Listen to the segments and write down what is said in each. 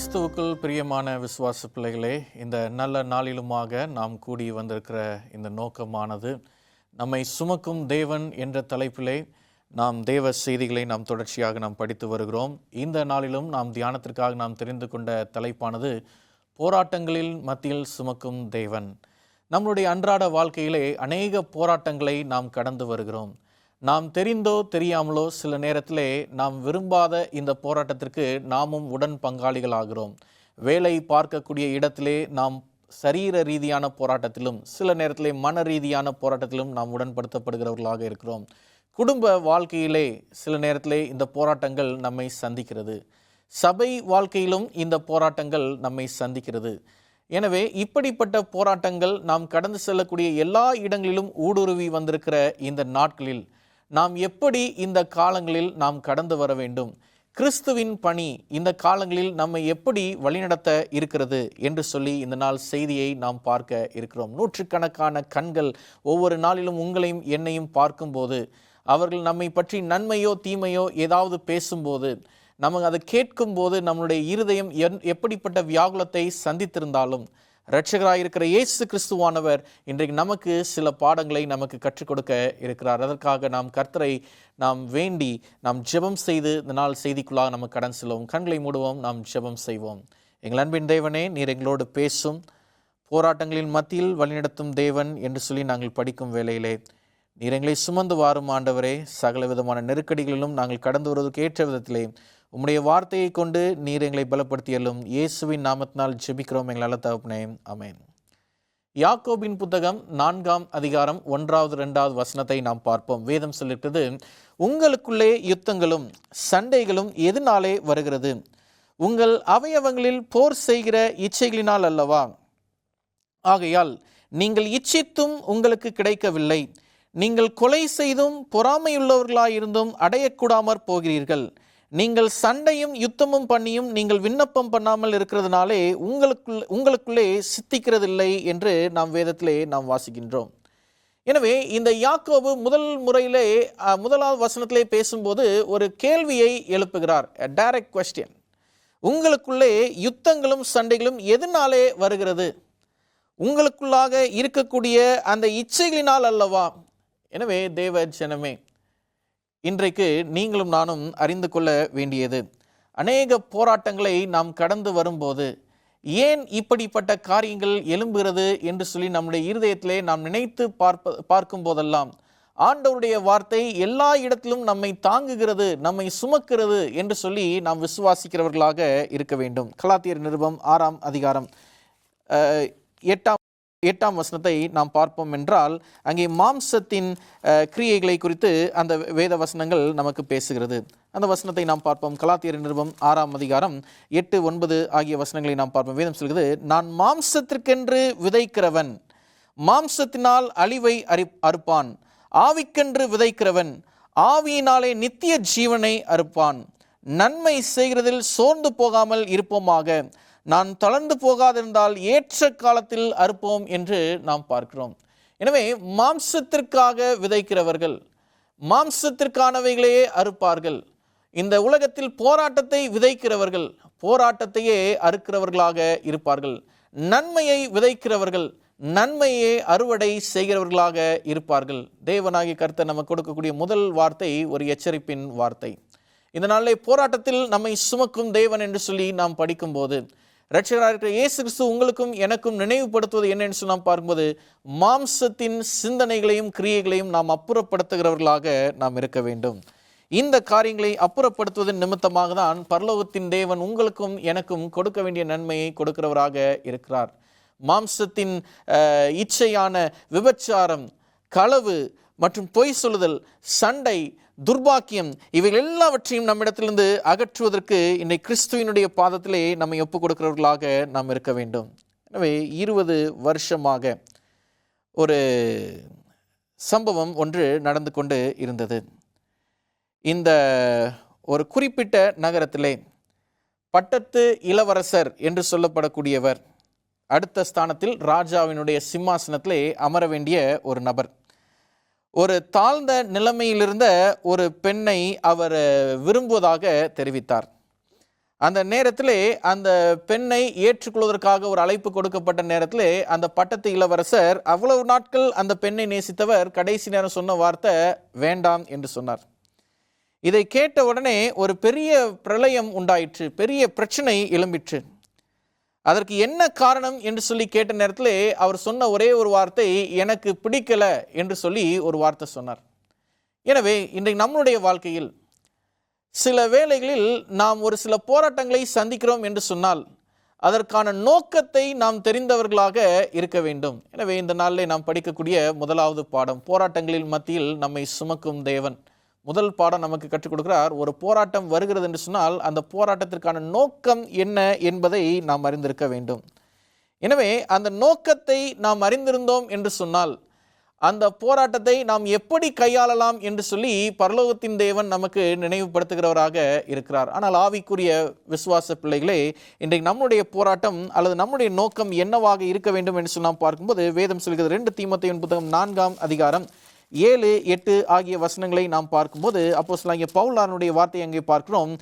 கிறிஸ்துவுக்குள் பிரியமான விசுவாச பிள்ளைகளே, இந்த நல்ல நாளிலுமாக நாம் கூடி வந்திருக்கிற இந்த நோக்கமானது நம்மை சுமக்கும் தேவன் என்ற தலைப்பிலே நாம் தேவ செய்திகளை நாம் தொடர்ச்சியாக நாம் படித்து வருகிறோம். இந்த நாளிலும் நாம் தியானத்திற்காக நாம் தெரிந்து கொண்ட தலைப்பானது போராட்டங்களில் மத்தியில் சுமக்கும் தேவன். நம்மளுடைய அன்றாட வாழ்க்கையிலே அநேக போராட்டங்களை நாம் கடந்து வருகிறோம். நாம் தெரிந்தோ தெரியாமலோ சில நேரத்திலே நாம் விரும்பாத இந்த போராட்டத்திற்கு நாமும் உடன் பங்காளிகளாகிறோம். வேலை பார்க்கக்கூடிய இடத்திலே நாம் சரீர ரீதியான போராட்டத்திலும் சில நேரத்திலே மன ரீதியான போராட்டத்திலும் நாம் உடன்படுத்தப்படுகிறவர்களாக இருக்கிறோம். குடும்ப வாழ்க்கையிலே சில நேரத்திலே இந்த போராட்டங்கள் நம்மை சந்திக்கிறது. சபை வாழ்க்கையிலும் இந்த போராட்டங்கள் நம்மை சந்திக்கிறது. எனவே இப்படிப்பட்ட போராட்டங்கள் நாம் கடந்து செல்லக்கூடிய எல்லா இடங்களிலும் ஊடுருவி வந்திருக்கிற இந்த நாட்களில் நாம் எப்படி இந்த காலங்களில் நாம் கடந்து வர வேண்டும், கிறிஸ்துவின் பணி இந்த காலங்களில் நம்மை எப்படி வழிநடத்த இருக்கிறது என்று சொல்லி இந்த நாள் செய்தியை நாம் பார்க்க இருக்கிறோம். நூற்றுக்கணக்கான கண்கள் ஒவ்வொரு நாளிலும் உங்களையும் என்னையும் பார்க்கும்போது, அவர்கள் நம்மை பற்றி நன்மையோ தீமையோ ஏதாவது பேசும்போது, நமக்கு அதை கேட்கும்போது நம்முடைய இருதயம் எப்படிப்பட்ட வியாகுலத்தை சந்தித்திருந்தாலும் இரட்சகராயிருக்கிற இயேசு கிறிஸ்துவானவர் இன்றைக்கு நமக்கு சில பாடங்களை நமக்கு கற்றுக் கொடுக்க இருக்கிறார். அதற்காக நாம் கர்த்தரை நாம் வேண்டி நாம் ஜெபம் செய்து இந்த நாள் செய்திக்குள்ளாக நம்ம கடன் செல்வோம். கண்களை மூடுவோம், நாம் ஜெபம் செய்வோம். எங்கள் அன்பின் தேவனே, நீர் எங்களோடு பேசும், போராட்டங்களின் மத்தியில் வழிநடத்தும் தேவன் என்று சொல்லி நாங்கள் படிக்கும் வேளையிலே நீர் எங்களை சுமந்து வாரும் ஆண்டவரே. சகல விதமான நெருக்கடிகளிலும் நாங்கள் கடந்து வருவதற்கு ஏற்ற விதத்திலே உம்முடைய வார்த்தையை கொண்டு நீர் எங்களை பலப்படுத்தியலும் இயேசுவின் நாமத்தினால் ஜெபிக்கிறோம் எங்கள் நல்ல தகப்பனே, ஆமென். யாக்கோபின் புத்தகம் 4ஆம் அதிகாரம் 1-2 வசனத்தை நாம் பார்ப்போம். வேதம் சொல்லிருக்கிறது, உங்களுக்குள்ளே யுத்தங்களும் சண்டைகளும் எதனாலே வருகிறது? உங்கள் அவயவங்களில் போர் செய்கிற இச்சைகளினால் அல்லவா? ஆகையால் நீங்கள் இச்சித்தும் உங்களுக்கு கிடைக்கவில்லை, நீங்கள் கொலை செய்தும் பொறாமையுள்ளவர்களாயிருந்தும் அடையக்கூடாமற் போகிறீர்கள். நீங்கள் சண்டையும் யுத்தமும் பண்ணியும் நீங்கள் விண்ணப்பம் பண்ணாமல் இருக்கிறதுனாலே உங்களுக்குள்ளே சித்திக்கிறதில்லை என்று நாம் வேதத்திலே நாம் வாசிக்கின்றோம். எனவே இந்த யாக்கோபு முதலாவது வசனத்திலே பேசும்போது ஒரு கேள்வியை எழுப்புகிறார். Direct question. உங்களுக்குள்ளே யுத்தங்களும் சண்டைகளும் எதனாலே வருகிறது? உங்களுக்குள்ளாக இருக்கக்கூடிய அந்த இச்சைகளினால் அல்லவா? எனவே தேவ ஜனமே, இன்றைக்கு நீங்களும் நானும் அறிந்து கொள்ள வேண்டியது, அநேக போராட்டங்களை நாம் கடந்து வரும்போது ஏன் இப்படிப்பட்ட காரியங்கள் எழும்புகிறது என்று சொல்லி நம்முடைய இருதயத்திலே நாம் நினைத்து பார்க்கும் போதெல்லாம் ஆண்டவருடைய வார்த்தை எல்லா இடத்திலும் நம்மை தாங்குகிறது, நம்மை சுமக்கிறது என்று சொல்லி நாம் விசுவாசிக்கிறவர்களாக இருக்க வேண்டும். கலாத்தியர் நிருபம் 6ஆம் அதிகாரம் 8ஆம் வசனத்தை நாம் பார்ப்போம் என்றால், அங்கே மாம்சத்தின் கிரியைகளை குறித்து அந்த வேத வசனங்கள் நமக்கு பேசுகிறது. அந்த வசனத்தை நாம் பார்ப்போம். கலாத்தியர் நிருபம் 6ஆம் அதிகாரம் 8-9 ஆகிய வசனங்களை நாம் பார்ப்போம். வேதம் சொல்கிறது, நான் மாம்சத்திற்கென்று விதைக்கிறவன் மாம்சத்தினால் அழிவை அறுப்பான், ஆவிக்கென்று விதைக்கிறவன் ஆவியினாலே நித்திய ஜீவனை அறுப்பான். நன்மை செய்கிறதில் சோர்ந்து போகாமல் இருப்போமாக, நான் தளர்ந்து போகாதிருந்தால் ஏற்ற காலத்தில் அறுப்போம் என்று நாம் பார்க்கிறோம். எனவே மாம்சத்திற்காக விதைக்கிறவர்கள் மாம்சத்திற்கானவைகளையே அறுப்பார்கள். இந்த உலகத்தில் போராட்டத்தை விதைக்கிறவர்கள் போராட்டத்தையே அறுக்கிறவர்களாக இருப்பார்கள். நன்மையை விதைக்கிறவர்கள் நன்மையே அறுவடை செய்கிறவர்களாக இருப்பார்கள். தேவனாகிய கர்த்தர் நமக்கு கொடுக்கக்கூடிய முதல் வார்த்தை ஒரு எச்சரிப்பின் வார்த்தை. இந்த நாளிலே போராட்டத்தில் நம்மை சுமக்கும் தேவன் என்று சொல்லி நாம் படிக்கும்போது, இரட்சகராக இருக்கிற இயேசு கிறிஸ்து உங்களுக்கும் எனக்கும் நினைவுபடுத்துவது என்னென்னு சொல்லி நாம் பார்க்கும்போது, மாம்சத்தின் சிந்தனைகளையும் கிரியைகளையும் நாம் அப்புறப்படுத்துகிறவர்களாக நாம் இருக்க வேண்டும். இந்த காரியங்களை அப்புறப்படுத்துவதன் நிமித்தமாக தான் பரலோகத்தின் தேவன் உங்களுக்கும் எனக்கும் கொடுக்க வேண்டிய நன்மையை கொடுக்கிறவராக இருக்கிறார். மாம்சத்தின் இச்சையான விபச்சாரம், களவு மற்றும் பொய் சொல்லுதல், சண்டை, துர்பாக்கியம், இவைகள் எல்லாவற்றையும் நம்மிடத்திலிருந்து அகற்றுவதற்கு இன்றைக்கு கிறிஸ்துவினுடைய பாதத்திலே நம்மை ஒப்புக் கொடுக்கிறவர்களாக நாம் இருக்க வேண்டும். எனவே 20 வருஷமாக ஒரு சம்பவம் ஒன்று நடந்து கொண்டு இருந்தது. இந்த ஒரு குறிப்பிட்ட நகரத்திலே பட்டத்து இளவரசர் என்று சொல்லப்படக்கூடியவர், அடுத்த ஸ்தானத்தில் ராஜாவினுடைய சிம்மாசனத்திலே அமர வேண்டிய ஒரு நபர், ஒரு தாழ்ந்த நிலைமையிலிருந்த ஒரு பெண்ணை அவர் விரும்புவதாக தெரிவித்தார். அந்த நேரத்திலே அந்த பெண்ணை ஏற்றுக்கொள்வதற்காக ஒரு அழைப்பு கொடுக்கப்பட்ட நேரத்திலே அந்த பட்டத்து இளவரசர் அவ்வளவு நாட்கள் அந்த பெண்ணை நேசித்தவர் கடைசி நேரம் சொன்ன வார்த்தை வேண்டாம் என்று சொன்னார். இதை கேட்ட உடனே ஒரு பெரிய பிரளயம் உண்டாயிற்று, பெரிய பிரச்சனை எழும்பிற்று. அதற்கு என்ன காரணம் என்று சொல்லி கேட்ட நேரத்திலே அவர் சொன்ன ஒரே ஒரு வார்த்தை, எனக்கு பிடிக்கல என்று சொல்லி ஒரு வார்த்தை சொன்னார். எனவே இன்றைக்கு நம்மளுடைய வாழ்க்கையில் சில வேளைகளில் நாம் ஒரு சில போராட்டங்களை சந்திக்கிறோம் என்று சொன்னால் அதற்கான நோக்கத்தை நாம் தெரிந்தவர்களாக இருக்க வேண்டும். எனவே இந்த நாளிலே நாம் படிக்கக்கூடிய முதலாவது பாடம், போராட்டங்களின் மத்தியில் நம்மை சுமக்கும் தேவன். முதல் பாடம் நமக்கு கற்றுக் கொடுக்கிறார். ஒரு போராட்டம் வருகிறது என்று சொன்னால் அந்த போராட்டத்திற்கான நோக்கம் என்ன என்பதை நாம் அறிந்திருக்க வேண்டும். எனவே அந்த நோக்கத்தை நாம் அறிந்திருந்தோம் என்று சொன்னால் அந்த போராட்டத்தை நாம் எப்படி கையாளலாம் என்று சொல்லி பரலோகத்தின் தேவன் நமக்கு நினைவுபடுத்துகிறவராக இருக்கிறார். ஆனால் ஆவிக்குரிய விசுவாச பிள்ளைகளே, இன்றைக்கு நம்முடைய போராட்டம் அல்லது நம்முடைய நோக்கம் என்னவாக இருக்க வேண்டும் என்று சொல்லி நாம் பார்க்கும்போது வேதம் சொல்கிறது. 2 தீமோத்தேயுவின் புத்தகம் 4ஆம் அதிகாரம் 7, 8 ஆகிய வசனங்களை நாம் பார்க்கும்போது அப்போஸ்தலனாகிய பவுலானுடைய வார்த்தை அங்கே பார்க்கிறோம்.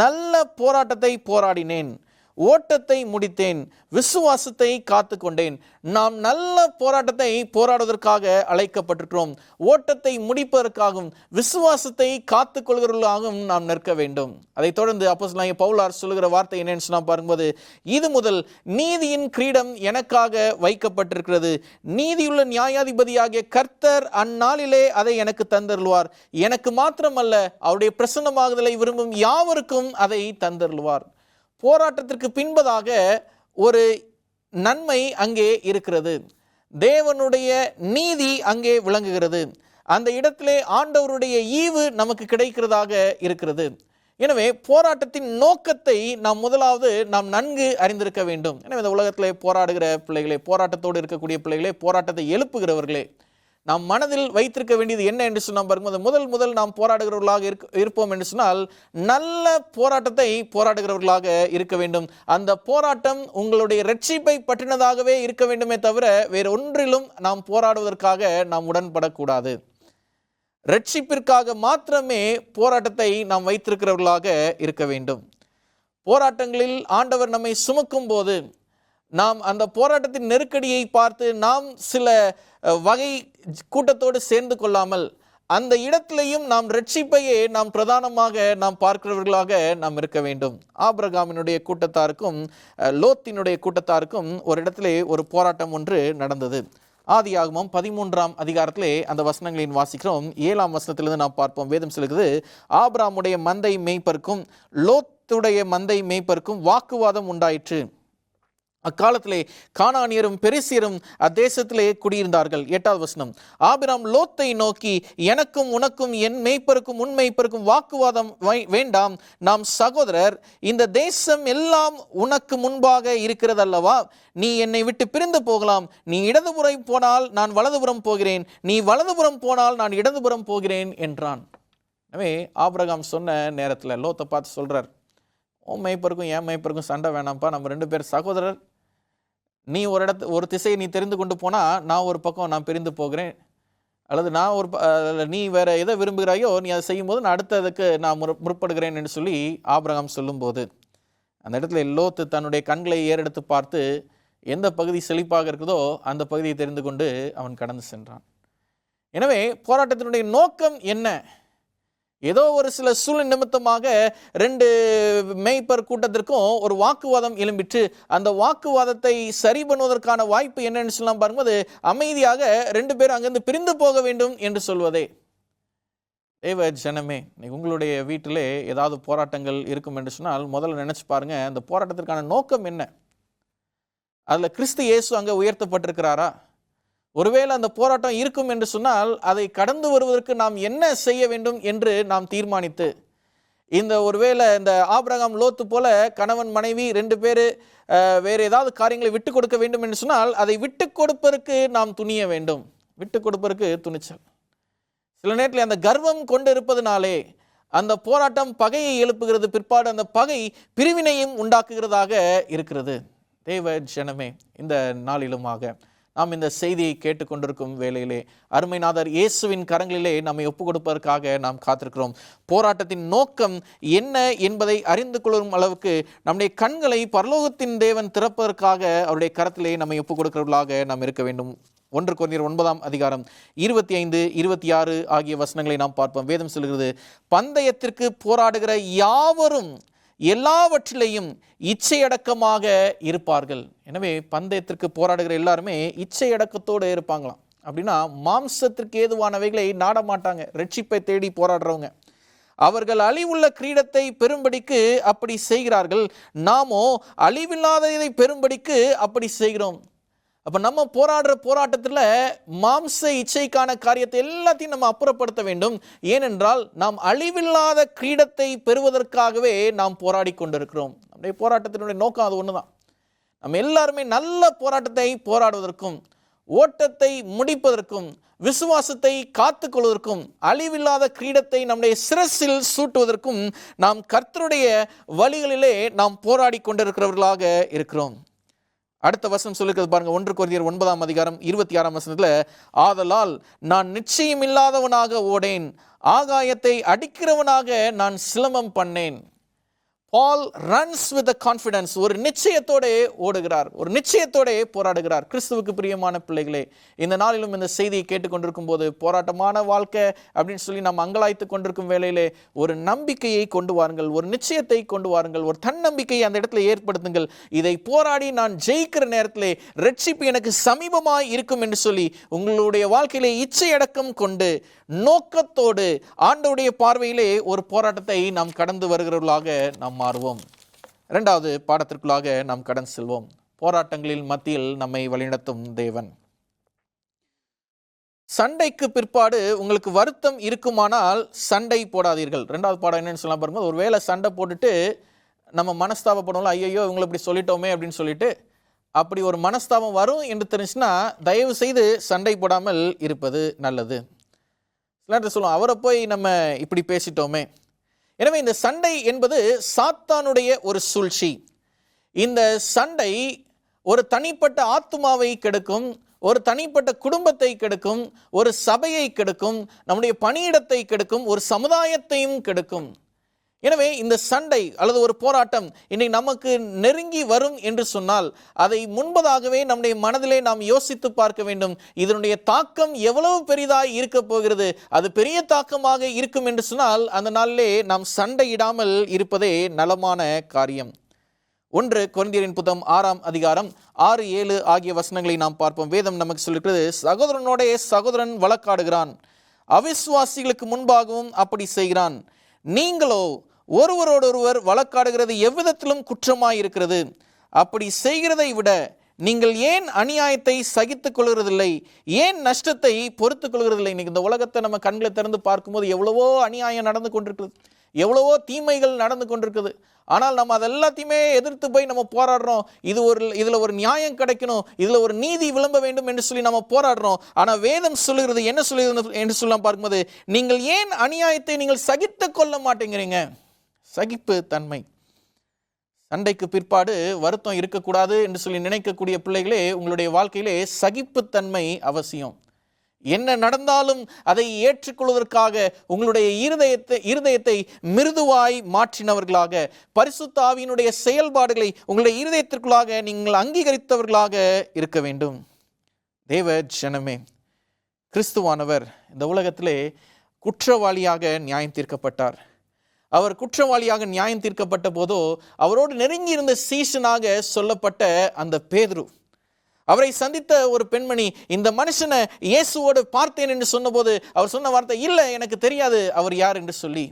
நல்ல போராட்டத்தை போராடினேன், ஓட்டத்தை முடித்தேன், விசுவாசத்தை காத்து கொண்டேன். நாம் நல்ல போராட்டத்தை போராடுவதற்காக அழைக்கப்பட்டிருக்கிறோம். ஓட்டத்தை முடிப்பதற்காகவும் விசுவாசத்தை காத்து கொள்கிறவர்களாகவும் நாம் நிற்க வேண்டும். அதைத் தொடர்ந்து அப்போஸ்தலனாகிய பவுலார் சொல்லுகிற வார்த்தை என்னன்னு சொன்னா பார்க்கும்போது, இது முதல் நீதியின் கிரீடம் எனக்காக வைக்கப்பட்டிருக்கிறது. நீதியுள்ள நியாயாதிபதியாகிய கர்த்தர் அந்நாளிலே அதை எனக்கு தந்தருள்வார். எனக்கு மாத்திரமல்ல, அவருடைய பிரசன்னமாகுதலை விரும்பும் யாவருக்கும் அதை தந்தருள்வார். போராட்டத்திற்கு பின்பதாக ஒரு நன்மை அங்கே இருக்கிறது. தேவனுடைய நீதி அங்கே விளங்குகிறது. அந்த இடத்திலே ஆண்டவருடைய ஈவு நமக்கு கிடைக்கிறதாக இருக்கிறது. எனவே போராட்டத்தின் நோக்கத்தை நாம் முதலாவது நாம் நன்கு அறிந்திருக்க வேண்டும். எனவே இந்த உலகத்திலே போராடுகிற பிள்ளைகளே, போராட்டத்தோடு இருக்கக்கூடிய பிள்ளைகளே, போராட்டத்தை எழுப்புகிறவர்களே, நாம் மனதில் வைத்திருக்க வேண்டியது என்ன என்று சொன்னால் பாருங்கள், முதல் நாம் போராடுகிறவர்களாக இருப்போம் என்று சொன்னால் நல்ல போராட்டத்தை போராடுகிறவர்களாக இருக்க வேண்டும். அந்த போராட்டம் உங்களுடைய இரட்சிப்பை பற்றினதாகவே இருக்க வேண்டுமே தவிர வேறு ஒன்றிலும் நாம் போராடுவதற்காக நாம் உடன்படக்கூடாது. இரட்சிப்பிற்காக மாத்திரமே போராட்டத்தை நாம் வைத்திருக்கிறவர்களாக இருக்க வேண்டும். போராட்டங்களில் ஆண்டவர் நம்மை சுமக்கும் போது நாம் அந்த போராட்டத்தின் நெருக்கடியை பார்த்து நாம் சில வகை கூட்டத்தோடு சேர்ந்து கொள்ளாமல் அந்த இடத்திலையும் நாம் இரட்சிப்பையே நாம் பிரதானமாக நாம் பார்க்கிறவர்களாக நாம் இருக்க வேண்டும். ஆபிரகாமினுடைய கூட்டத்தாருக்கும் லோத்தினுடைய கூட்டத்தாருக்கும் ஒரு இடத்திலே ஒரு போராட்டம் ஒன்று நடந்தது. ஆதியாகமம் 13ஆம் அதிகாரத்திலே அந்த வசனங்களின் வாசிக்கிறோம். 7ஆம் வசனத்திலிருந்து நாம் பார்ப்போம். வேதம் சொல்கிறது, ஆபிரகாமுடைய மந்தை மேய்ப்பருக்கும் லோத்துடைய மந்தை மேய்ப்பருக்கும் வாக்குவாதம் உண்டாயிற்று. அக்காலத்திலே கானானியரும் பெரிசியரும் அத்தேசத்திலே குடியிருந்தார்கள். 8வது வசனம், ஆபிராம் லோத்தை நோக்கி, எனக்கும் உனக்கும் என் மேய்ப்பருக்கும் உன் மேய்ப்பருக்கும் வாக்குவாதம் வேண்டாம், நாம் சகோதரர், இந்த தேசம் எல்லாம் உனக்கு முன்பாக இருக்கிறது அல்லவா? நீ என்னை விட்டு பிரிந்து போகலாம். நீ இடதுபுறம் போனால் நான் வலதுபுறம் போகிறேன், நீ வலதுபுறம் போனால் நான் இடதுபுறம் போகிறேன் என்றான். எனவே ஆபிரகாம் சொன்ன நேரத்தில் லோத்தை பார்த்து சொல்றார், உன் மேய்ப்பருக்கும் என் மேய்ப்பருக்கும் சண்டை வேணாம்ப்பா, நம்ம 2 பேர் சகோதரர். நீ ஒரு திசையை நீ தெரிந்து கொண்டு போனால் நான் ஒரு பக்கம் நான் பிரிந்து போகிறேன், அல்லது நான் நீ வேற எதை விரும்புகிறாயோ நீ அதை செய்யும்போது நான் அடுத்ததுக்கு நான் முற்படுகிறேன் என்று சொல்லி ஆபிரகாம் சொல்லும்போது அந்த இடத்துல லோத்து தன்னுடைய கண்களை ஏறெடுத்து பார்த்து எந்த பகுதி செழிப்பாக இருக்குதோ அந்த பகுதியை தெரிந்து கொண்டு அவன் கடந்து சென்றான். எனவே போராட்டத்தினுடைய நோக்கம் என்ன? ஏதோ ஒரு சில சூழ்நிலை நிமித்தமாக 2 மேய்ப்பர் கூட்டத்திற்கும் ஒரு வாக்குவாதம் எழும்பிற்று. அந்த வாக்குவாதத்தை சரி பண்ணுவதற்கான வாய்ப்பு என்னன்னு சொல்லலாம் பாரும்போது, அமைதியாக 2 பேரும் அங்கிருந்து பிரிந்து போக வேண்டும் என்று சொல்வதே. தேவ ஜனமே, உங்களுடைய வீட்டிலே ஏதாவது போராட்டங்கள் இருக்கும் என்று சொன்னால் முதல்ல நினைச்சு பாருங்க, அந்த போராட்டத்திற்கான நோக்கம் என்ன? அதுல கிறிஸ்து இயேசு அங்க உயர்த்தப்பட்டிருக்கிறாரா? ஒருவேளை அந்த போராட்டம் இருக்கும் என்று சொன்னால் அதை கடந்து வருவதற்கு நாம் என்ன செய்ய வேண்டும் என்று நாம் தீர்மானித்து, ஒருவேளை இந்த ஆபிரகாம் லோத்து போல கணவன் மனைவி 2 பேர் வேறு ஏதாவது காரியங்களை விட்டு கொடுக்க வேண்டும் என்று சொன்னால் அதை விட்டு கொடுப்பதற்கு நாம் துணிய வேண்டும். விட்டு கொடுப்பதற்கு துணிச்சல். சில நேரத்தில் அந்த கர்வம் கொண்டு இருப்பதனாலே அந்த போராட்டம் பகையை எழுப்புகிறது. பிற்பாடு அந்த பகை பிரிவினையும் உண்டாக்குகிறதாக இருக்கிறது. தேவ ஜனமே, இந்த நாளிலுமாக நாம் இந்த செய்தியை கேட்டுக்கொண்டிருக்கும் வேளையிலே அருமைநாதர் இயேசுவின் கரங்களிலே நம்மை ஒப்பு கொடுப்பதற்காக நாம் காத்திருக்கிறோம். போராட்டத்தின் நோக்கம் என்ன என்பதை அறிந்து கொள்ளும் அளவுக்கு நம்முடைய கண்களை பரலோகத்தின் தேவன் திறப்பதற்காக அவருடைய கரத்திலே நம்மை ஒப்பு கொடுக்கிறவர்களாக நாம் இருக்க வேண்டும். 1 கொரிந்தியர் 9ஆம் அதிகாரம் 25, 26 ஆகிய வசனங்களை நாம் பார்ப்போம். வேதம் சொல்கிறது, பந்தயத்திற்கு போராடுகிற யாவரும் எல்லாவற்றிலையும் இச்சையடக்கமாக இருப்பார்கள். எனவே பந்தயத்திற்கு போராடுகிற எல்லாருமே இச்சையடக்கத்தோடு இருப்பாங்களாம். அப்படின்னா மாம்சத்திற்கு ஏதுவானவைகளை நாட மாட்டாங்க. ரட்சிப்பை தேடி போராடுறவங்க அவர்கள் அழிவுள்ள கிரீடத்தை பெறும்படிக்கு அப்படி செய்கிறார்கள், நாமோ அழிவில்லாததை பெறும்படிக்கு அப்படி செய்கிறோம். அப்போ நம்ம போராடுற போராட்டத்தில் மாம்ச இச்சைக்கான காரியத்தை எல்லாத்தையும் நம்ம அப்புறப்படுத்த வேண்டும். ஏனென்றால் நாம் அழிவில்லாத கிரீடத்தை பெறுவதற்காகவே நாம் போராடி கொண்டிருக்கிறோம். நம்முடைய போராட்டத்தினுடைய நோக்கம் அது ஒன்று தான். நம்ம எல்லாருமே நல்ல போராட்டத்தை போராடுவதற்கும், ஓட்டத்தை முடிப்பதற்கும், விசுவாசத்தை காத்துக்கொள்வதற்கும், அழிவில்லாத கிரீடத்தை நம்முடைய சிரசில் சூட்டுவதற்கும் நாம் கர்த்தருடைய வழிகளிலே நாம் போராடி கொண்டிருக்கிறவர்களாக இருக்கிறோம். அடுத்த வசனம் சொல்லுகிறது பாருங்க. 1 கொரிந்தியர் 9ஆம் அதிகாரம் 26ஆம் வசனத்துல, ஆதலால் நான் நிச்சயமில்லாதவனாக ஓடேன், ஆகாயத்தை அடிக்கிறவனாக நான் சிலம்பம் பண்ணேன். Paul runs with a confidence. ஒரு நிச்சயத்தோட ஓடுகிறார், ஒரு நிச்சயத்தோட போராடுகிறார். கிறிஸ்துவுக்கு பிரியமான பிள்ளைகளே, இந்த நாளிலும் இந்த செய்தியை கேட்டுக்கொண்டிருக்கும் போது போராட்டமான வாழ்க்கை அப்படின்னு சொல்லி நாம் அங்கலாய்த்து கொண்டிருக்கும் வேளையிலே ஒரு நம்பிக்கையை கொண்டு வாருங்கள், ஒரு நிச்சயத்தை கொண்டு வாருங்கள், ஒரு தன்னம்பிக்கையை அந்த இடத்துல ஏற்படுத்துங்கள். இதை போராடி நான் ஜெயிக்கிற நேரத்திலே ரட்சிப்பு எனக்கு சமீபமாய் இருக்கும் என்று சொல்லி உங்களுடைய வாழ்க்கையிலே இச்சையடக்கம் கொண்டு நோக்கத்தோடு ஆண்டவருடைய பார்வையிலே ஒரு போராட்டத்தை நாம் கடந்து வருகிறவர்களாக நாம் மாறுவோம். இரண்டாவது பாடத்திற்குள்ளாக நாம் கடந்து செல்வோம். போராட்டங்களில் மத்தியில் நம்மை வழிநடத்தும் தேவன். சண்டைக்கு பிற்பாடு உங்களுக்கு வருத்தம் இருக்குமானால் சண்டை போடாதீர்கள். ரெண்டாவது பாடம் என்னன்னு சொல்லலாம் பாருங்க. ஒரு வேளை சண்டை போட்டுட்டு நம்ம மனஸ்தாபப்படுவோம்ல, ஐயோ இவங்களை இப்படி சொல்லிட்டோமே அப்படின்னு சொல்லிட்டு, அப்படி ஒரு மனஸ்தாபம் வரும் என்று தெரிஞ்சுன்னா தயவு செய்து சண்டை போடாமல் இருப்பது நல்லது. சிலர் சொல்லுவோம், அவரை போய் நம்ம இப்படி பேசிட்டோமே. எனவே இந்த சண்டை என்பது சாத்தானுடைய ஒரு சூழ்ச்சி. இந்த சண்டை ஒரு தனிப்பட்ட ஆத்துமாவை கெடுக்கும், ஒரு தனிப்பட்ட குடும்பத்தை கெடுக்கும், ஒரு சபையை கெடுக்கும், நம்முடைய பணியிடத்தை கெடுக்கும், ஒரு சமுதாயத்தையும் கெடுக்கும். எனவே இந்த சண்டை அல்லது ஒரு போராட்டம் இன்னைக்கு நமக்கு நெருங்கி வரும் என்று சொன்னால் அதை முன்பதாகவே நம்முடைய மனதிலே நாம் யோசித்து பார்க்க வேண்டும். இதனுடைய தாக்கம் எவ்வளவு பெரிதாய் இருக்க போகிறது. அது பெரிய தாக்கமாக இருக்கும் என்று சொன்னால் அந்த நாளிலே நாம் சண்டையிடாமல் இருப்பதே நலமான காரியம். 1 கொரிந்தியரின் புத்தகம் 6ஆம் அதிகாரம் 6, 7 ஆகிய வசனங்களை நாம் பார்ப்போம். வேதம் நமக்கு சொல்லுகிறது, சகோதரனோட சகோதரன் வழக்காடுகிறான், அவிசுவாசிகளுக்கு முன்பாகவும் அப்படி செய்கிறான். நீங்களோ ஒருவரோடொருவர் வழக்காடுகிறது எவ்விதத்திலும் குற்றமாயிருக்கிறது. அப்படி செய்கிறதை விட நீங்கள் ஏன் அநியாயத்தை சகித்துக் கொள்கிறதில்லை, ஏன் நஷ்டத்தை பொறுத்துக் கொள்கிறதில்லை? இன்னைக்கு இந்த உலகத்தை நம்ம கண்களை திறந்து பார்க்கும்போது எவ்வளவோ அநியாயம் நடந்து கொண்டிருக்குது, எவ்வளவோ தீமைகள் நடந்து கொண்டிருக்குது. ஆனால் நம்ம அதெல்லாத்தையுமே எதிர்த்து போய் நம்ம போராடுறோம். இதில் ஒரு நியாயம் கிடைக்கணும், இதில் ஒரு நீதி விளம்ப வேண்டும் என்று சொல்லி நம்ம போராடுறோம். ஆனால் வேதம் சொல்லுகிறது என்ன சொல்லுகிறது என்று சொல்ல பார்க்கும்போது, நீங்கள் ஏன் அநியாயத்தை நீங்கள் சகித்து கொள்ள மாட்டேங்கிறீங்க? சகிப்பு தன்மை. சண்டைக்கு பிற்பாடு வருத்தம் இருக்கக்கூடாது என்று சொல்லி நினைக்கக்கூடிய பிள்ளைகளே, உங்களுடைய வாழ்க்கையிலே சகிப்புத்தன்மை அவசியம். என்ன நடந்தாலும் அதை ஏற்றுக்கொள்வதற்காக உங்களுடைய இருதயத்தை மிருதுவாய் மாற்றினவர்களாக, பரிசுத்த ஆவியினுடைய செயல்பாடுகளை உங்களுடைய இருதயத்திற்குள்ளாக நீங்கள் அங்கீகரித்தவர்களாக இருக்க வேண்டும். தேவ ஜனமே, கிறிஸ்துவானவர் இந்த உலகத்திலே குற்றவாளியாக நியாயம் தீர்க்கப்பட்டார். அவர் குற்றவாளியாக நியாயம் தீர்க்கப்பட்ட போதோ அவரோடு நெருங்கி இருந்த சீஷனாக சொல்லப்பட்ட அந்த பேதுரு, அவரை சந்தித்த ஒரு பெண்மணி இந்த மனுஷனை இயேசுவோடு பார்த்தேன் என்று சொன்னபோது அவர் சொன்ன வார்த்தை, இல்லை எனக்கு தெரியாது அவர் யார் என்று சொல்லி,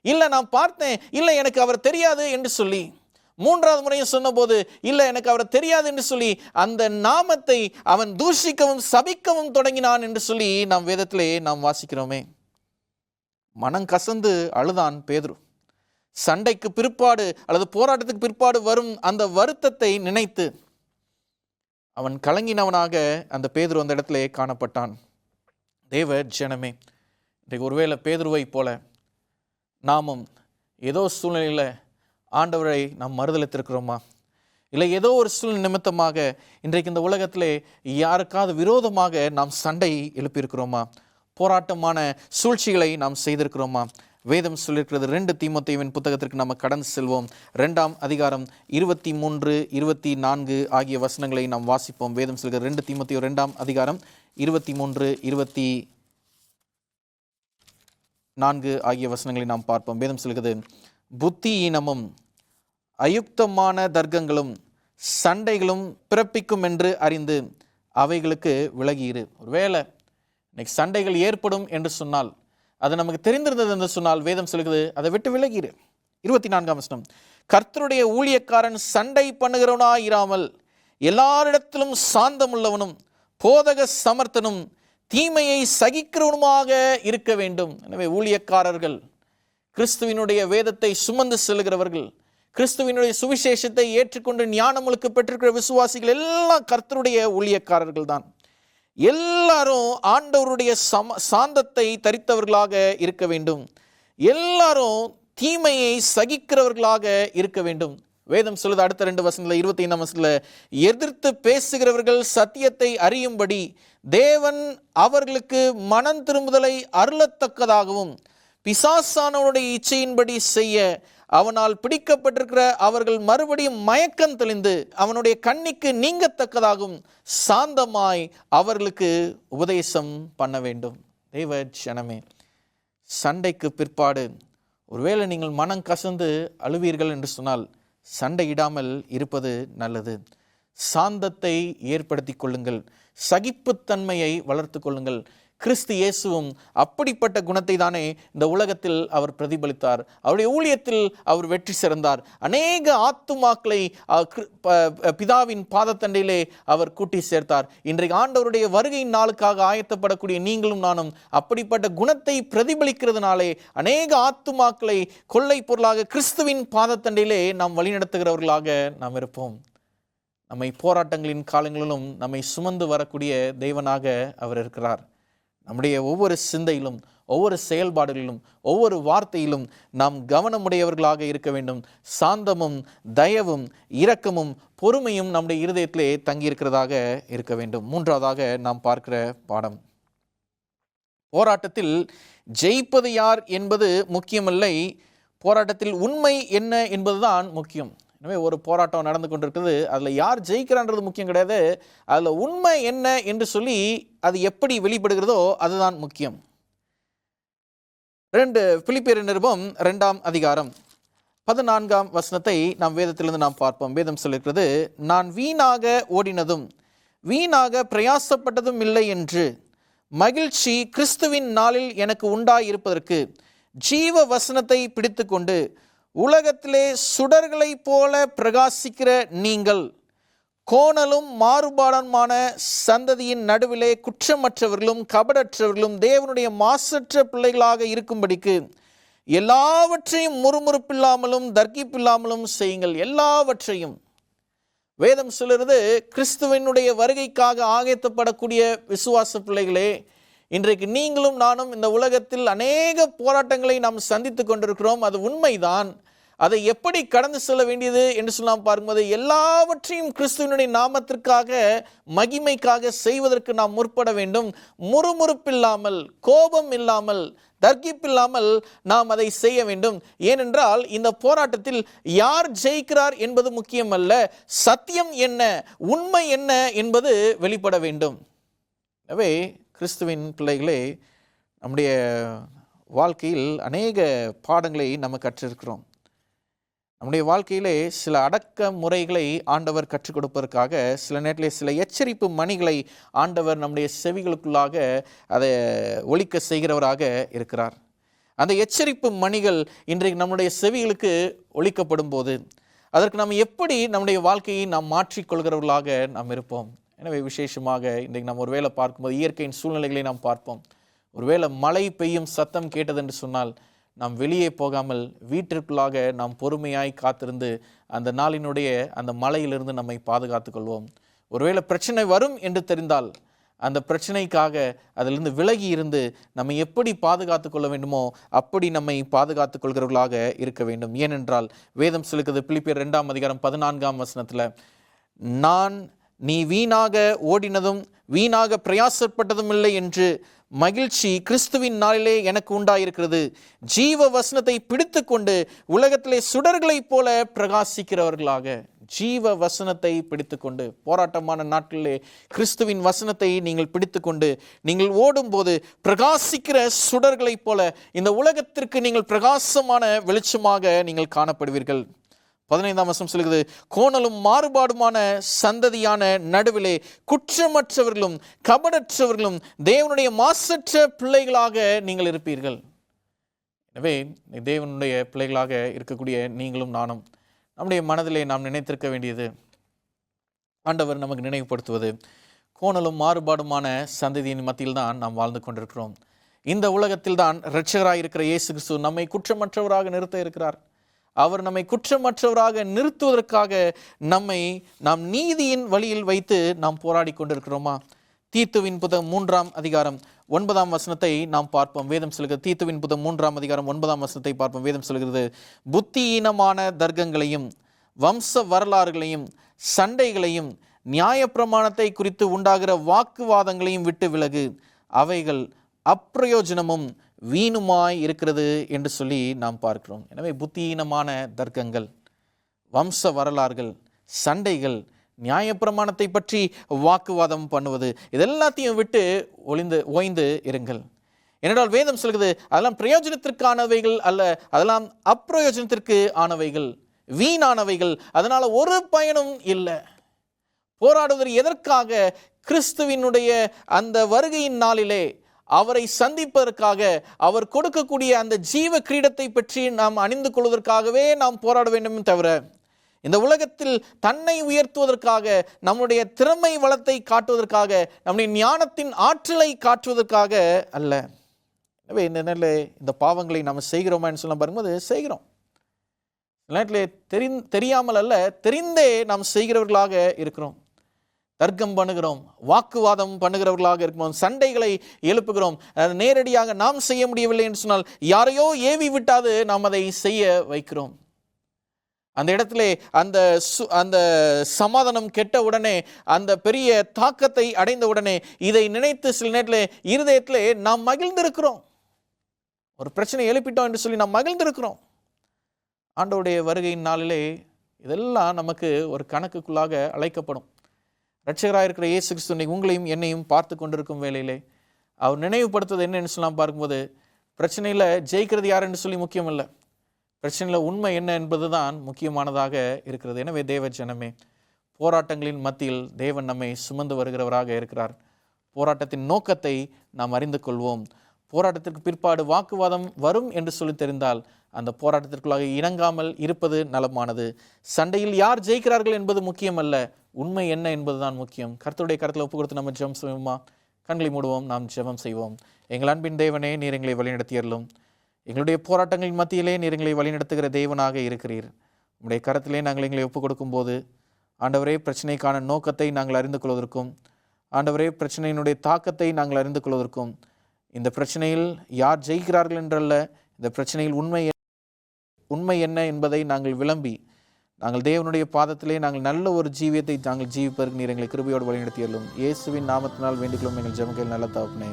இல்லை நான் பார்த்தேன், இல்லை எனக்கு அவர் தெரியாது என்று சொல்லி, 3வது முறையும் சொன்னபோது இல்லை எனக்கு அவர் தெரியாது என்று சொல்லி அந்த நாமத்தை அவன் தூஷிக்கவும் சபிக்கவும் தொடங்கினான் என்று சொல்லி நாம் வேதத்திலே நாம் வாசிக்கிறோமே. மனம் கசந்து அழுதான் பேதுரு. சண்டைக்கு பிற்பாடு அல்லது போராட்டத்துக்கு பிற்பாடு வரும் அந்த வருத்தத்தை நினைத்து அவன் கலங்கினவனாக அந்த பேதுரு அந்த இடத்திலே காணப்பட்டான். தேவ ஜனமே, இன்றைக்கு ஒருவேளை பேதுருவை போல நாமும் ஏதோ சூழ்நிலையில் ஆண்டவரை நாம் மறுதலித்திருக்கிறோமா? இல்லை ஏதோ ஒரு சூழ்நிலை நிமித்தமாக இன்றைக்கு இந்த உலகத்திலே யாருக்காவது விரோதமாக நாம் சண்டை எழுப்பியிருக்கிறோமா? போராட்டமான சூழ்ச்சிகளை நாம் செய்திருக்கிறோமா? வேதம் சொல்லியிருக்கிறது. 2 தீமோத்தேயுவின் புத்தகத்திற்கு நம்ம கடந்து செல்வோம். 2ஆம் அதிகாரம் 23, 24 ஆகிய வசனங்களை நாம் வாசிப்போம். வேதம் சொல்கிறது 2 தீமோத்தேயு 2ஆம் அதிகாரம் 23, 24 ஆகிய வசனங்களை நாம் பார்ப்போம். வேதம் சொல்கிறது, புத்தியீனமும் அயுக்தமான தர்க்கங்களும் சண்டைகளும் பிறப்பிக்கும் என்று அறிந்து அவைகளுக்கு விலகியிரு. ஒருவேளை இன்னைக்கு சண்டைகள் ஏற்படும் என்று சொன்னால், அது நமக்கு தெரிந்திருந்தது என்று சொன்னால், வேதம் சொல்கிறது அதை விட்டு விலகிரு. 24ஆம் வசனம், கர்த்தருடைய ஊழியக்காரன் சண்டை பண்ணுகிறவனாயிராமல் எல்லாரிடத்திலும் சாந்தமுள்ளவனும் போதக சமர்த்தனும் தீமையை சகிக்கிறவனுமாக இருக்க வேண்டும். எனவே ஊழியக்காரர்கள், கிறிஸ்துவினுடைய வேதத்தை சுமந்து செல்கிறவர்கள், கிறிஸ்துவினுடைய சுவிசேஷத்தை ஏற்றுக்கொண்டு ஞானமுழுக்கு பெற்றிருக்கிற விசுவாசிகள் எல்லாம் கர்த்தருடைய ஊழியக்காரர்கள் தான். எல்லாரும் ஆண்டவருடைய சாந்தத்தை தரித்தவர்களாக இருக்க வேண்டும். எல்லாரும் தீமையை சகிக்கிறவர்களாக இருக்க வேண்டும். வேதம் சொல்லுது அடுத்த 2 வசனத்தில் 25ஆம் வசனத்தில், எதிர்த்து பேசுகிறவர்கள் சத்தியத்தை அறியும்படி தேவன் அவர்களுக்கு மனம் திரும்புதலை அருளத்தக்கதாகவும் பிசாசானவனுடைய இச்சையின்படி செய்ய அவனால் பிடிக்கப்பட்டிருக்கிற அவர்கள் மறுபடியும் மயக்கம் தெளிந்து அவனுடைய கண்ணிக்கு நீங்கத்தக்கதாகவும் சாந்தமாய் அவர்களுக்கு உபதேசம் பண்ண வேண்டும். தேவ ஜனமே, சண்டைக்கு பிற்பாடு ஒருவேளை நீங்கள் மனம் கசந்து அழுவீர்கள் என்று சொன்னால் சண்டையிடாமல் இருப்பது நல்லது. சாந்தத்தை ஏற்படுத்தி கொள்ளுங்கள், சகிப்புத்தன்மையை வளர்த்து கொள்ளுங்கள். கிறிஸ்து இயேசுவும் அப்படிப்பட்ட குணத்தை தானே இந்த உலகத்தில் அவர் பிரதிபலித்தார். அவருடைய ஊழியத்தில் அவர் வெற்றி சிறந்தார். அநேக ஆத்துமாக்களை பிதாவின் பாதத்தண்டையிலே அவர் கூட்டி சேர்த்தார். இன்றைக்கு ஆண்டவருடைய வருகையின் நாளுக்காக ஆயத்தப்படக்கூடிய நீங்களும் நானும் அப்படிப்பட்ட குணத்தை பிரதிபலிக்கிறதுனாலே அநேக ஆத்துமாக்களை கொள்ளை பொருளாக கிறிஸ்துவின் பாதத்தண்டையிலே நாம் வழிநடத்துகிறவர்களாக நாம் இருப்போம். நம்மை போராட்டங்களின் காலங்களிலும் நம்மை சுமந்து வரக்கூடிய தெய்வனாக அவர் இருக்கிறார். நம்முடைய ஒவ்வொரு சிந்தையிலும், ஒவ்வொரு செயல்பாடுகளிலும், ஒவ்வொரு வார்த்தையிலும் நாம் கவனமுடையவர்களாக இருக்க வேண்டும். சாந்தமும் தயவும் இரக்கமும் பொறுமையும் நம்முடைய இருதயத்திலே தங்கியிருக்கிறதாக இருக்க வேண்டும். 3ஆவதாக நாம் பார்க்கிற பாடம், போராட்டத்தில் ஜெயிப்பது யார் என்பது முக்கியமில்லை, போராட்டத்தில் உண்மை என்ன என்பதுதான் முக்கியம். எனவே ஒரு போராட்டம் நடந்து கொண்டிருக்கிறது, அதில் யார் ஜெயிக்கிறான்றது முக்கியம் கிடையாது, அதில் உண்மை என்ன என்று சொல்லி அது எப்படி வெளிப்படுகிறதோ அதுதான் முக்கியம். 2 பிலிப்பியர் நிருபம் 2ஆம் அதிகாரம் 14ஆம் வசனத்தை நாம் வேதத்திலிருந்து நாம் பார்ப்போம். வேதம் சொல்லியிருக்கிறது, நான் வீணாக ஓடினதும் வீணாக பிரயாசப்பட்டதும் இல்லை என்று மகிழ்ச்சி கிறிஸ்துவின் நாளில் எனக்கு உண்டாயிருப்பதற்கு ஜீவ வசனத்தை பிடித்து கொண்டு உலகத்திலே சுடர்களை போல பிரகாசிக்கிற நீங்கள் கோணலும் மாறுபாடுமான சந்ததியின் நடுவிலே குற்றமற்றவர்களும் கபடற்றவர்களும் தேவனுடைய மாசற்ற பிள்ளைகளாக இருக்கும்படிக்கு எல்லாவற்றையும் முறுமுறுப்பில்லாமலும் தர்க்கிப்பில்லாமலும் செய்யுங்கள். எல்லாவற்றையும் வேதம் சொல்லுறது, கிறிஸ்துவனுடைய வருகைக்காக ஆயத்தப்படக்கூடிய விசுவாச பிள்ளைகளே, இன்றைக்கு நீங்களும் நானும் இந்த உலகத்தில் அநேக போராட்டங்களை நாம் சந்தித்து கொண்டிருக்கிறோம். அது உண்மைதான். அதை எப்படி கடந்து செல்ல வேண்டியது என்று சொல்லாம் பார்க்கும்போது, எல்லாவற்றையும் கிறிஸ்துவனுடைய நாமத்திற்காக மகிமைக்காக செய்வதற்கு நாம் முற்பட வேண்டும். முறுமுறுப்பில்லாமல், கோபம் இல்லாமல், தர்க்கிப்பில்லாமல் நாம் அதை செய்ய வேண்டும். ஏனென்றால் இந்த போராட்டத்தில் யார் ஜெயிக்கிறார் என்பது முக்கியமல்ல, சத்தியம் என்ன, உண்மை என்ன என்பது வெளிப்பட வேண்டும். எனவே கிறிஸ்துவின் பிள்ளைகளே, நம்முடைய வாழ்க்கையில் அநேக பாடங்களை நம்ம கற்றிருக்கிறோம். நம்முடைய வாழ்க்கையிலே சில அடக்க முறைகளை ஆண்டவர் கற்றுக் கொடுப்பதற்காக சில நேரத்திலே சில எச்சரிப்பு மணிகளை ஆண்டவர் நம்முடைய செவிகளுக்குள்ளாக அதை ஒலிக்க செய்கிறவராக இருக்கிறார். அந்த எச்சரிப்பு மணிகள் இன்றைக்கு நம்முடைய செவிகளுக்கு ஒலிக்கப்படும் போது அதற்கு நாம் எப்படி நம்முடைய வாழ்க்கையை நாம் மாற்றிக்கொள்கிறவர்களாக நாம் இருப்போம். எனவே விசேஷமாக இன்றைக்கு நாம் ஒருவேளை பார்க்கும்போது இயற்கையின் சூழ்நிலைகளை நாம் பார்ப்போம். ஒருவேளை மழை பெய்யும் சத்தம் கேட்டது என்று சொன்னால் நாம் வெளியே போகாமல் வீட்டிற்குள்ளாக நாம் பொறுமையாய் காத்திருந்து அந்த நாளினுடைய அந்த மழையிலிருந்து நம்மை பாதுகாத்து கொள்வோம். ஒருவேளை பிரச்சனை வரும் என்று தெரிந்தால் அந்த பிரச்சனைக்காக அதிலிருந்து விலகி இருந்து நம்மை எப்படி பாதுகாத்து கொள்ள வேண்டுமோ அப்படி நம்மை பாதுகாத்துக் கொள்கிறவர்களாக இருக்க வேண்டும். ஏனென்றால் வேதம் சொல்லுகிறது, பிலிப்பியர் 2:14 நான் நீ வீணாக ஓடினதும் வீணாக பிரயாசப்பட்டதும் இல்லை என்று மகிழ்ச்சி கிறிஸ்துவின் நாளிலே எனக்கு உண்டாயிருக்கிறது. ஜீவ வசனத்தை பிடித்து கொண்டு உலகத்திலே சுடர்களைப் போல பிரகாசிக்கிறவர்களாக, ஜீவ வசனத்தை பிடித்து கொண்டு, போராட்டமான நாட்களிலே கிறிஸ்துவின் வசனத்தை நீங்கள் பிடித்து கொண்டு நீங்கள் ஓடும்போது பிரகாசிக்கிற சுடர்களைப் போல இந்த உலகத்திற்கு நீங்கள் பிரகாசமான வெளிச்சமாக நீங்கள் காணப்படுவீர்கள். 15 சொல்கிறது, கோணலும் மாறுபாடுமான சந்ததியான நடுவிலே குற்றமற்றவர்களும் கபடற்றவர்களும் தேவனுடைய மாசற்ற பிள்ளைகளாக நீங்கள் இருப்பீர்கள். எனவே தேவனுடைய பிள்ளைகளாக இருக்கக்கூடிய நீங்களும் நானும் நம்முடைய மனதிலே நாம் நினைத்திருக்க வேண்டியது, ஆண்டவர் நமக்கு நினைவுபடுத்துவது, கோணலும் மாறுபாடுமான சந்ததியின் மத்தியில் தான் நாம் வாழ்ந்து கொண்டிருக்கிறோம். இந்த உலகத்தில் தான் இரட்சகராக இருக்கிற இயேசு கிறிஸ்து நம்மை குற்றமற்றவராக நிறுத்த இருக்கிறார். அவர் நம்மை குற்றமற்றவராக நிறுத்துவதற்காக நாம் நீதியின் வழியில் வைத்து நாம் போராடி கொண்டிருக்கிறோமா? தீத்துவின் புத்தகம் 3:9 நாம் பார்ப்போம். வேதம் சொல்கிறது, தீத்துவின் புத்தகம் 3:9 பார்ப்போம். வேதம் சொல்கிறது, புத்தியீனமான தர்க்கங்களையும் வம்ச வரலாறுகளையும் சண்டைகளையும் நியாயப்பிரமாணத்தை குறித்து உண்டாகிற வாக்குவாதங்களையும் விட்டு விலகு, அவைகள் அப்பிரயோஜனமும் வீணுமாய் இருக்கிறது என்று சொல்லி நாம் பார்க்கிறோம். எனவே புத்தியீனமான தர்க்கங்கள், வம்ச வரலாறுகள், சண்டைகள், நியாயப்பிரமாணத்தை பற்றி வாக்குவாதம் பண்ணுவது, இதெல்லாத்தையும் விட்டு ஓய்ந்து இருங்கள். ஏனென்றால் வேதம் சொல்கிறது, அதெல்லாம் பிரயோஜனத்திற்கானவைகள் அல்ல, அதெல்லாம் அப்பிரயோஜனத்திற்கு ஆனவைகள், வீணானவைகள், அதனால ஒரு பயனும் இல்லை. போராடுவது எதற்காக? கிறிஸ்துவினுடைய அந்த வருகையின் நாளிலே அவரை சந்திப்பதற்காக, அவர் கொடுக்கக்கூடிய அந்த ஜீவ கிரீடத்தை பற்றி நாம் அணிந்து கொள்வதற்காகவே நாம் போராட வேண்டும் தவிர, இந்த உலகத்தில் தன்னை உயர்த்துவதற்காக, நம்முடைய திறமை வளத்தை காட்டுவதற்காக, நம்முடைய ஞானத்தின் ஆற்றலை காட்டுவதற்காக அல்ல. எனவே இந்த நேரத்தில் இந்த பாவங்களை நாம் செய்கிறோமான்னு சொல்ல பாரும்போது செய்கிறோம். நேரத்தில் தெரியாமல் அல்ல, தெரிந்தே நாம் செய்கிறவர்களாக இருக்கிறோம். தர்க்கம் பண்ணுகிறோம், வாக்குவாதம் பண்ணுகிறவர்களாக இருக்கிறோம், சண்டைகளை எழுப்புகிறோம். நேரடியாக நாம் செய்ய முடியவில்லை என்று சொன்னால் யாரையோ ஏவி விட்டாது நாம் அதை செய்ய வைக்கிறோம். அந்த இடத்துல அந்த சமாதானம் கெட்ட உடனே, அந்த பெரிய தாக்கத்தை அடைந்த உடனே இதை நினைத்து சில நேரத்தில் இருதயத்திலே நாம் மகிழ்ந்திருக்கிறோம். ஒரு பிரச்சனை எழுப்பிட்டோம் என்று சொல்லி நாம் மகிழ்ந்திருக்கிறோம். ஆண்டவருடைய வருகையின் நாளிலே இதெல்லாம் நமக்கு ஒரு கணக்குக்குள்ளாக அழைக்கப்படும். இரட்சகராக இருக்கிற இயேசு கிறிஸ்து உங்களையும் என்னையும் பார்த்து கொண்டிருக்கும் வேளையிலே அவர் நினைவுபடுத்துவது என்னன்னு சொல்லலாம் பார்க்கும்போது, பிரச்சனையில் ஜெயிக்கிறது யார் என்று சொல்லி முக்கியம் இல்லை, பிரச்சனையில் உண்மை என்ன என்பது தான் முக்கியமானதாக இருக்கிறது. எனவே தேவ ஜனமே, போராட்டங்களின் மத்தியில் தேவன் நம்மை சுமந்து வருகிறவராக இருக்கிறார். போராட்டத்தின் நோக்கத்தை நாம் அறிந்து கொள்வோம். போராட்டத்திற்கு பிற்பாடு வாக்குவாதம் வரும் என்று சொல்லி தெரிந்தால் அந்த போராட்டத்திற்குள்ளாக இணங்காமல் இருப்பது நலமானது. சண்டையில் யார் ஜெயிக்கிறார்கள் என்பது முக்கியம் அல்ல, உண்மை என்ன என்பதுதான் முக்கியம். கர்த்தருடைய கருத்தில் ஒப்பு கொடுத்து நம்ம ஜெபம் செய்வோமா? கண்களை மூடுவோம், நாம் ஜெபம் செய்வோம். எங்கள் அன்பின் தேவனே, நீர் எங்களை வழிநடத்தியறலும். எங்களுடைய போராட்டங்களின் மத்தியிலே நீர் எங்களை வழிநடத்துகிற தேவனாக இருக்கிறீர். உங்களுடைய கருத்திலே நாங்கள் எங்களை ஒப்பு கொடுக்கும்போது, ஆண்டவரே, பிரச்சனைக்கான நோக்கத்தை நாங்கள் அறிந்து கொள்வதற்கும், ஆண்டவரே, பிரச்சனையினுடைய தாக்கத்தை நாங்கள் அறிந்து கொள்வதற்கும், இந்த பிரச்சனையில் யார் ஜெயிக்கிறார்கள் என்றல்ல, இந்த பிரச்சனையில் உண்மை என்ன என்பதை நாங்கள் விளம்பி, நாங்கள் தேவனுடைய பாதத்திலே நாங்கள் நல்ல ஒரு ஜீவியத்தை நாங்கள் ஜீவிப்பதற்கு நீர் எங்களை கிருபையோடு வழிநடத்தியறலும். இயேசுவின் நாமத்தினால் வேண்டிக்கொள்ளும் எங்கள் ஜெபங்கள் நல்ல தகப்பனே.